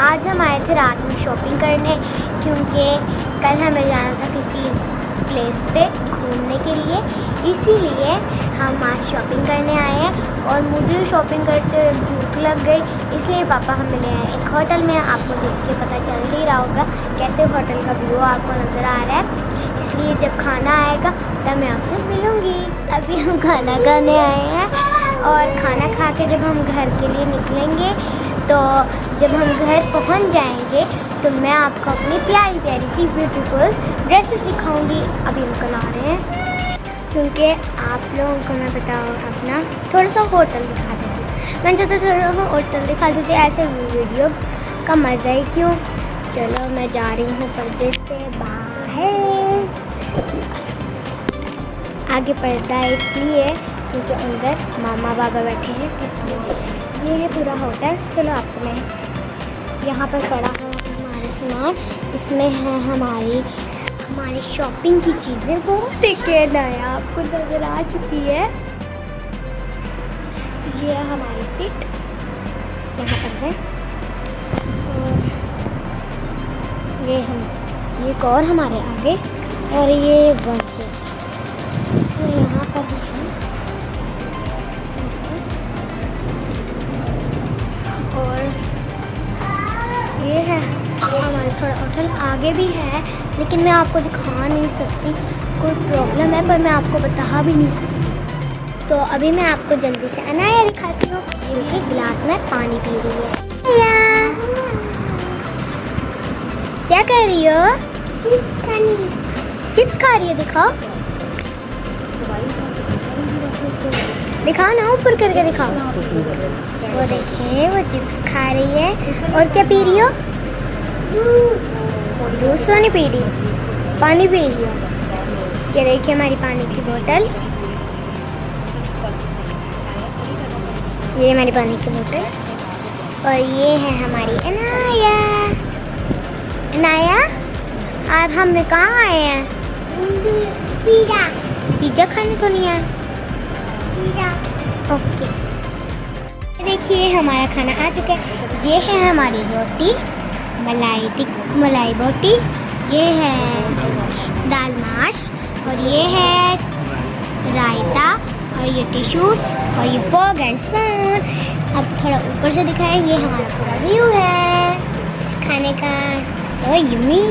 आज हम आए थे रात में शॉपिंग करने, क्योंकि कल हमें जाना था किसी प्लेस पे घूमने के लिए, इसीलिए हम आज शॉपिंग करने आए हैं। और मुझे शॉपिंग करते हुए भूख लग गई, इसलिए पापा हमें ले आए एक होटल में। आपको देख के पता चल ही रहा होगा कैसे होटल का व्यू आपको नज़र आ रहा है, इसलिए जब खाना आएगा तब मैं आपसे मिलूँगी। अभी हम खाना खाने आए हैं और खाना खा के जब हम घर के लिए निकलेंगे, तो जब हम घर पहुंच जाएंगे तो मैं आपको अपनी प्यारी प्यारी सी ब्यूटीफुल ड्रेसेस दिखाऊंगी। अभी हम कल आ रहे हैं, क्योंकि आप लोगों को मैं बताऊँ अपना थोड़ा सा होटल दिखा देती हूँ। मैं चाहता थोड़ा सा होटल दिखा देती, ऐसे वीडियो का मज़ा ही क्यों। चलो मैं जा रही हूँ पर्दे से बाहर। आगे पर्दा है इसलिए क्योंकि अंदर मामा बाबा बैठे हैं, इसलिए ये है पूरा होटल। चलो आपको मैं यहाँ पर पड़ा है हमारा सामान, इसमें है हमारी शॉपिंग की चीज़ें। बहुत देखे नया आपको नज़र आ चुकी है। ये है हमारी सीट यहाँ पर है, और ये एक और हमारे आगे, और ये बच्चे तो यहाँ पर है। और ये है हमारा थोड़ा होटल आगे भी है, लेकिन मैं आपको दिखा नहीं सकती, कोई प्रॉब्लम है, पर मैं आपको बता भी नहीं सकती। तो अभी मैं आपको जल्दी से अनाया दिखाती हूँ। ये गिलास में पानी पी रही है। क्या कर रही हो? चिप्स खा रही हो? दिखाओ दिखाओ ना, ऊपर करके दिखाओ। वो देखिए वो चिप्स खा रही है। और क्या पी रही हो? जूस तो नहीं पी रही, पानी पी रही हो। ये देखिए हमारी पानी की बोतल, ये हमारी पानी की बोतल, और ये है हमारी अनाया। अनाया आज हमने कहाँ आए हैं? पिज़्ज़ा खाने को नहीं आए? ओके, देखिए हमारा खाना आ चुका है। ये है हमारी रोटी, मलाई बोटी, ये है दाल माश, और ये है रायता, और ये टिश्यूज, और ये फोक एंड स्पून। अब थोड़ा ऊपर से दिखाएं, ये हमारा पूरा व्यू है खाने का। तो यम्मी।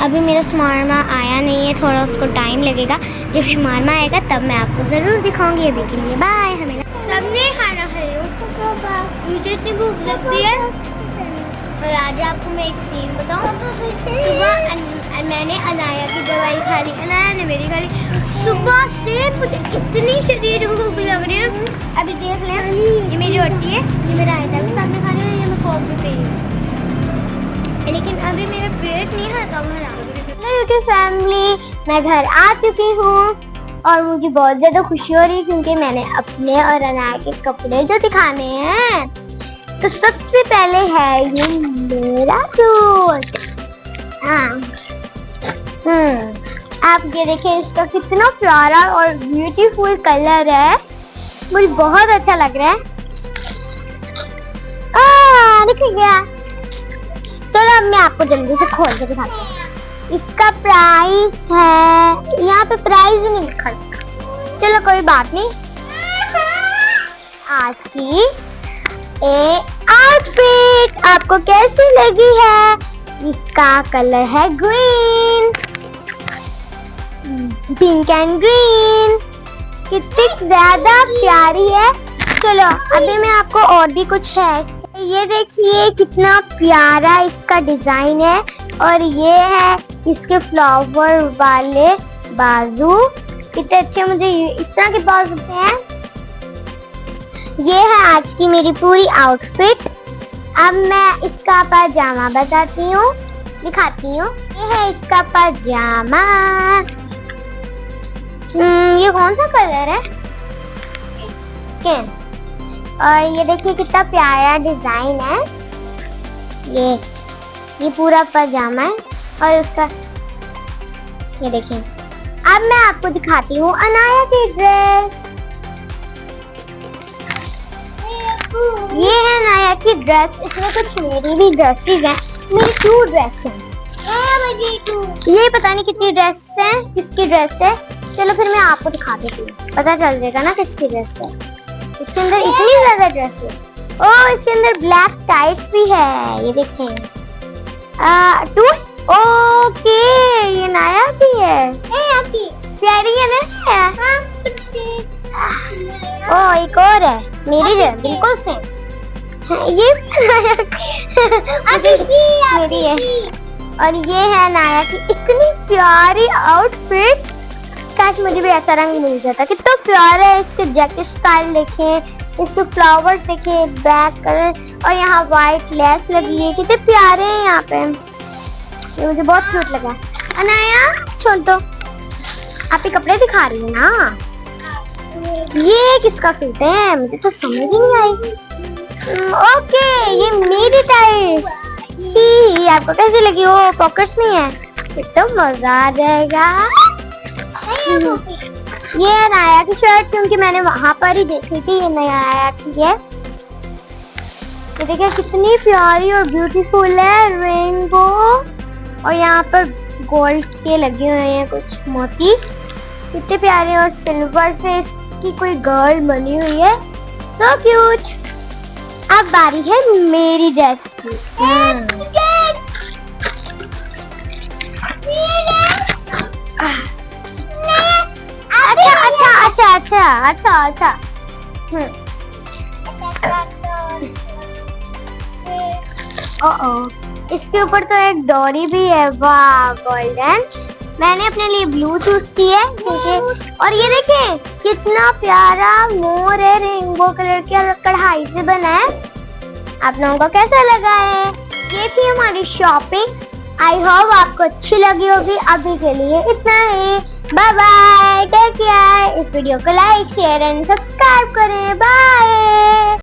अभी मेरा शमारमा आया नहीं है, थोड़ा उसको टाइम लगेगा। जब शमारमा आएगा तब मैं आपको ज़रूर दिखाऊंगी। अभी के लिए बाय। हमें सबने खाना खाया, मुझे इतनी भूख लगती है। और आज आपको मैं एक सीन बताऊं। सुबह मैंने अनाया की दवाई खा ली, अनाया ने मेरी खा ली। सुबह से मुझे इतनी शरीर भूख लग रही है। अभी देख लें, ये मेरी रोटी है, ये मेरा रायता भी सामने खा रही है, ये मैं कोक भी पी रही हूँ, लेकिन अभी मेरा पेट नहीं हल्का भरा। हेलो फैमिली, मैं घर आ चुकी हूँ और मुझे बहुत ज़्यादा खुशी हो रही है, क्योंकि मैंने अपने और अनाया के कपड़े जो दिखाने हैं। तो सबसे पहले है ये मेरा सूट। आप ये देखें, इसका कितना प्यारा और ब्यूटीफुल कलर है, मुझे बहुत अच्छा लग रहा है। दिख गया। चलो अब मैं आपको जल्दी से खोल के दिखाती हूँ। इसका प्राइस है, यहाँ पे प्राइस ही नहीं लिखा इसका। चलो कोई बात नहीं। आज की आउटफिट आपको कैसी लगी है? इसका कलर है ग्रीन, पिंक एंड ग्रीन, कितनी ज्यादा प्यारी है। चलो अभी मैं आपको और भी कुछ है। ये देखिए कितना प्यारा इसका डिजाइन है, और ये है इसके फ्लावर वाले बाजू, कितने अच्छे। मुझे इस तरह के बाजू हैं। ये है आज की मेरी पूरी आउटफिट। अब मैं इसका पजामा बताती हूँ, दिखाती हूँ। ये है इसका पजामा। ये कौन सा कलर है? स्किन। और ये देखिए कितना प्यारा डिजाइन है। ये पूरा पजामा है, और उसका ये देखिए। अब मैं आपको दिखाती हूँ अनाया की ड्रेस। ये है नाया की ड्रेस, इसमें कुछ मेरी भी ड्रेसेस हैं, मेरी 2 ड्रेस हैं। ये पता नहीं कितनी ड्रेस है, किसकी ड्रेस है। चलो फिर मैं आपको दिखा देती हूँ, पता चल जाएगा ना किसकी ड्रेस है। इसके अंदर इतनी ज्यादा ड्रेसेस। ओह इसके अंदर ब्लैक टाइट्स भी है, ये देखें। 2 ओके ये नाया की है, प्यारी है ना। ओ एक और है मेरी बिल्कुल सेम। ये मेरी है। और ये है नाया की इतनी प्यारी आउटफिट। काश मुझे भी ऐसा रंग मिल जाता, कितना प्यारा है। इसके जैकेट स्टाइल देखें, इसके फ्लावर्स देखें, बैक कलर और यहाँ व्हाइट लेस लगी है, कितने प्यारे हैं यहाँ पे। ये मुझे बहुत क्यूट लगा। अनाया छोड़ दो, आप ही कपड़े दिखा रही है ना। ये किसका सूट है, मुझे तो समझ ही नहीं आई। ओके ये मेरी टाइट्स। आपको कैसी लगी? वो पॉकेट्स में है, फिर तो मजा आ जाएगा। ये नाया की शर्ट, क्योंकि मैंने वहां पर ही देखी थी, ये नाया की है। तो देखिए कितनी प्यारी और ब्यूटीफुल है, रेनबो और यहाँ पर गोल्ड के लगे हुए हैं कुछ मोती, कितने प्यारे। और सिल्वर से इसकी कोई गर्ल बनी हुई है, सो क्यूट। अब बारी है मेरी ड्रेस की। अच्छा। इसके ऊपर तो एक डोरी भी है, वाह गोल्डन। मैंने अपने लिए ब्लू चूज की है, ठीक है। और ये देखें कितना प्यारा मोर है, रेनबो कलर की कढ़ाई से बना है। आप लोगों को कैसा लगा है? ये थी हमारी शॉपिंग। आई होप आपको अच्छी लगी होगी। अभी के लिए इतना ही, बाय बाय, टेक केयर। इस वीडियो को लाइक शेयर एंड सब्सक्राइब करें, बाय।